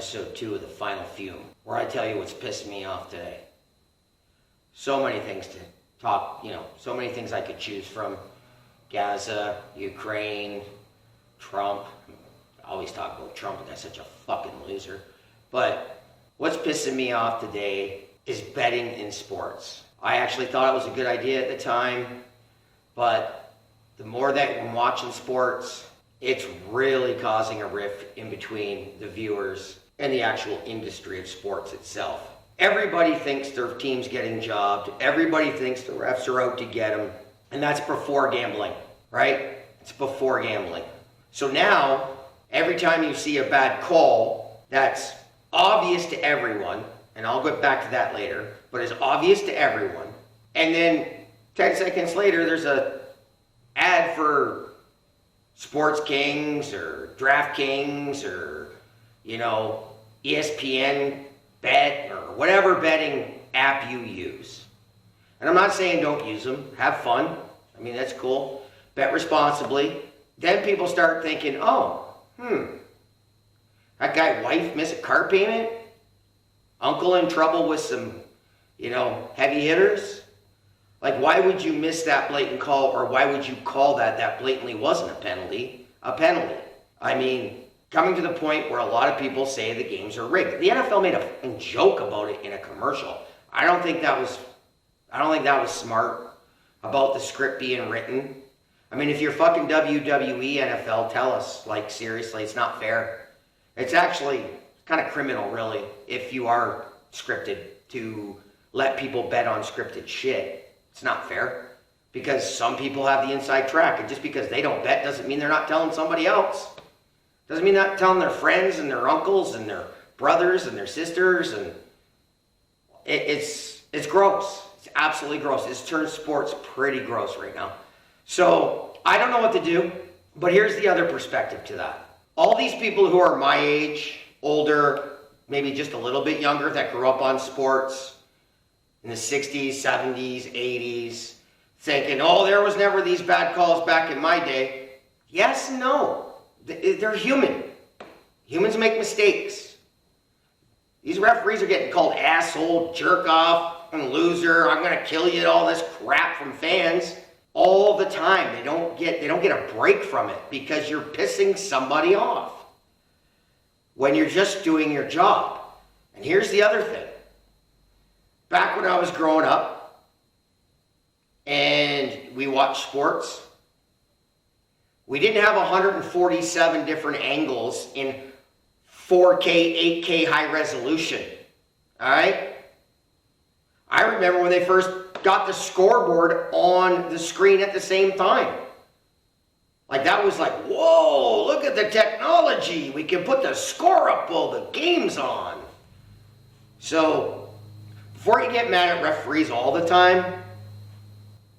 episode 2 of the Final Fume, where I tell you what's pissing me off today. So many things to talk, so many things I could choose from. Gaza, Ukraine, Trump. I always talk about Trump, the guy's such a fucking loser. But what's pissing me off today is betting in sports. I actually thought it was a good idea at the time, but the more that I'm watching sports, it's really causing a rift in between the viewers and the actual industry of sports itself. Everybody thinks their team's getting jobbed. Everybody thinks the refs are out to get them. And that's before gambling, right? It's before gambling. So now, every time you see a bad call that's obvious to everyone, and I'll get back to that later, but is obvious to everyone, and then 10 seconds later there's a ad for Sports Kings or DraftKings or, ESPN Bet or whatever betting app you use. And I'm not saying don't use them. Have fun. I mean, that's cool. Bet responsibly. Then people start thinking, that guy wife miss a car payment? Uncle in trouble with some, heavy hitters? Like, why would you miss that blatant call, or why would you call that blatantly wasn't a penalty? I mean, coming to the point where a lot of people say the games are rigged. The NFL made a joke about it in a commercial. I don't think that was smart about the script being written. I mean, if you're fucking WWE, NFL, tell us, seriously, it's not fair. It's actually kind of criminal, really, if you are scripted to let people bet on scripted shit. It's not fair, because some people have the inside track, and just because they don't bet doesn't mean they're not telling somebody else. Doesn't mean they're not telling their friends and their uncles and their brothers and their sisters, and it's gross. It's absolutely gross. It's turned sports pretty gross right now. So I don't know what to do, but here's the other perspective to that. All these people who are my age, older, maybe just a little bit younger, that grew up on sports in the 60s, 70s, 80s, thinking, there was never these bad calls back in my day. Yes and no. They're human. Humans make mistakes. These referees are getting called asshole, jerk off, and loser, I'm going to kill you, all this crap from fans all the time. They don't get a break from it because you're pissing somebody off when you're just doing your job. And here's the other thing. Back when I was growing up and we watched sports, we didn't have 147 different angles in 4K, 8K high resolution. All right? I remember when they first got the scoreboard on the screen at the same time. That was whoa, look at the technology. We can put the score up while the game's on. So, before you get mad at referees all the time,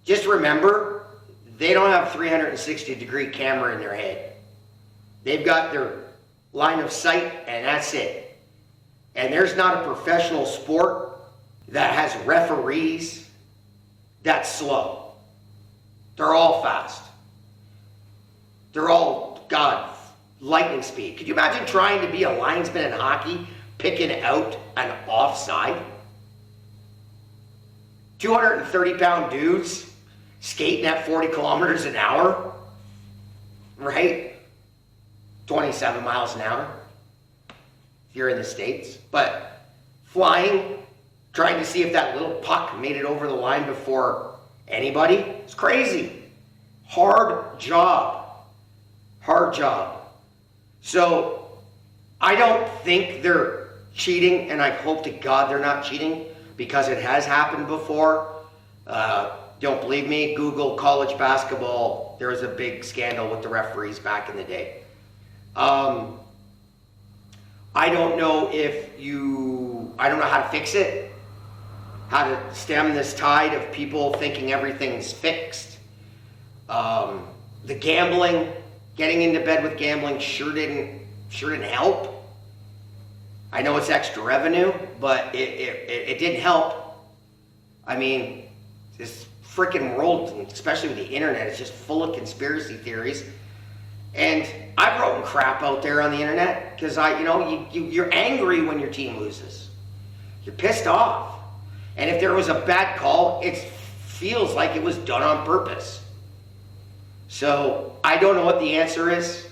just remember, they don't have 360-degree camera in their head. They've got their line of sight, and that's it. And there's not a professional sport that has referees that's slow. They're all fast. They're all, lightning speed. Could you imagine trying to be a linesman in hockey, picking out an offside? 230-pound dudes skating at 40 kilometers an hour, right? 27 miles an hour, if you're in the States. But flying, trying to see if that little puck made it over the line before anybody, it's crazy. Hard job. So, I don't think they're cheating, and I hope to God they're not cheating, because it has happened before. Don't believe me? Google college basketball. There was a big scandal with the referees back in the day. I don't know how to fix it, how to stem this tide of people thinking everything's fixed. The gambling, getting into bed with gambling sure didn't help. I know it's extra revenue, but it didn't help. I mean, this freaking world, especially with the internet, is just full of conspiracy theories. And I've written crap out there on the internet because you're angry when your team loses. You're pissed off. And if there was a bad call, it feels like it was done on purpose. So I don't know what the answer is.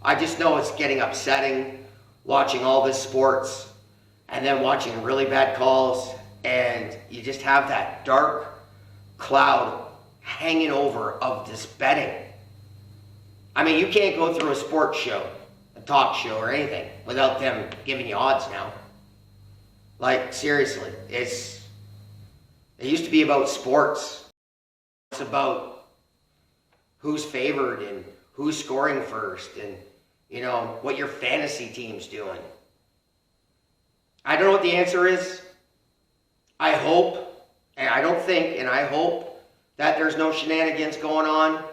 I just know it's getting upsetting watching all this sports and then watching really bad calls, and you just have that dark cloud hanging over of this betting. I mean, you can't go through a sports show, a talk show or anything without them giving you odds now. Like, seriously, it used to be about sports. It's about who's favored and who's scoring first and, what your fantasy team's doing. I don't know what the answer is. I hope, and I don't think, and I hope that there's no shenanigans going on.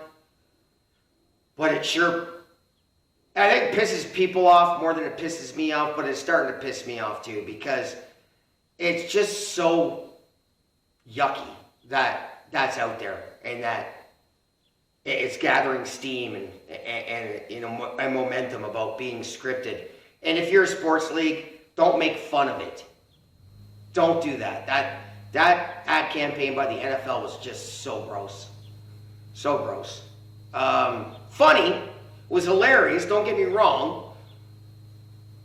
But it sure, I think, pisses people off more than it pisses me off, but it's starting to piss me off too, because it's just so yucky that that's out there and that it's gathering steam and momentum about being scripted. And if you're a sports league, don't make fun of it. Don't do that. That ad campaign by the NFL was just so gross. So gross. Funny, was hilarious, don't get me wrong.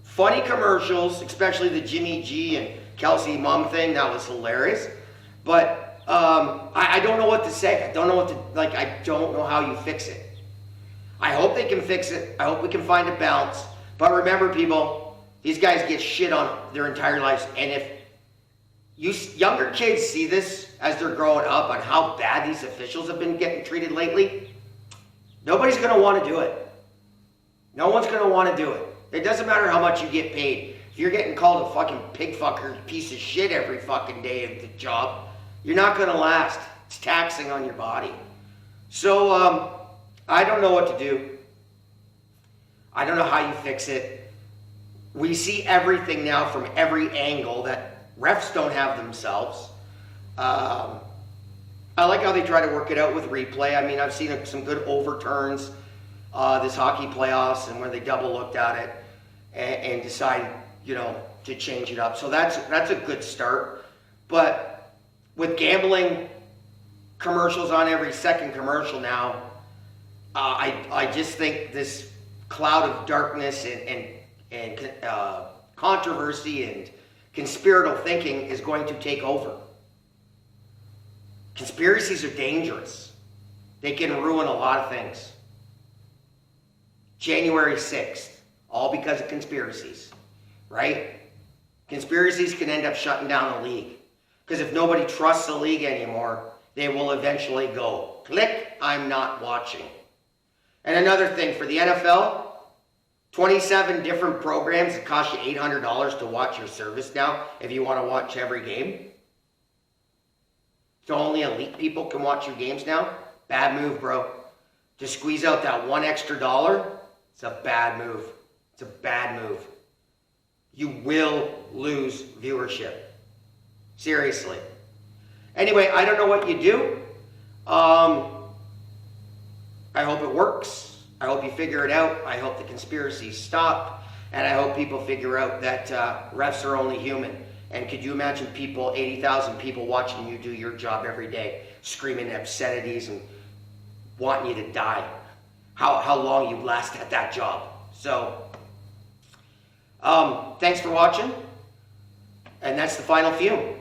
Funny commercials, especially the Jimmy G and Kelsey Mom thing, that was hilarious. But I don't know what to say. I don't know how you fix it. I hope they can fix it. I hope we can find a balance. But remember, people, these guys get shit on their entire lives. And if younger kids see this as they're growing up on how bad these officials have been getting treated lately, nobody's going to want to do it. No one's going to want to do it. It doesn't matter how much you get paid. If you're getting called a fucking pig fucker piece of shit every fucking day of the job, you're not going to last. It's taxing on your body. So, I don't know what to do. I don't know how you fix it. We see everything now from every angle that refs don't have themselves. I like how they try to work it out with replay. I mean, I've seen some good overturns this hockey playoffs and where they double looked at it and decided, to change it up. So that's a good start. But with gambling commercials on every second commercial now, I just think this cloud of darkness and controversy and conspiratorial thinking is going to take over. Conspiracies are dangerous. They can ruin a lot of things. January 6th, all because of conspiracies, right? Conspiracies can end up shutting down the league. Because if nobody trusts the league anymore, they will eventually go, click, I'm not watching. And another thing, for the NFL, 27 different programs that cost you $800 to watch your service now if you want to watch every game. So only elite people can watch your games now? Bad move, bro. To squeeze out that one extra dollar, it's a bad move. It's a bad move. You will lose viewership. Seriously. Anyway, I don't know what you do. I hope it works. I hope you figure it out. I hope the conspiracies stop. And I hope people figure out that refs are only human. And could you imagine 80,000 people watching you do your job every day, screaming obscenities and wanting you to die? How long you last at that job. So, thanks for watching. And that's the Final Fume.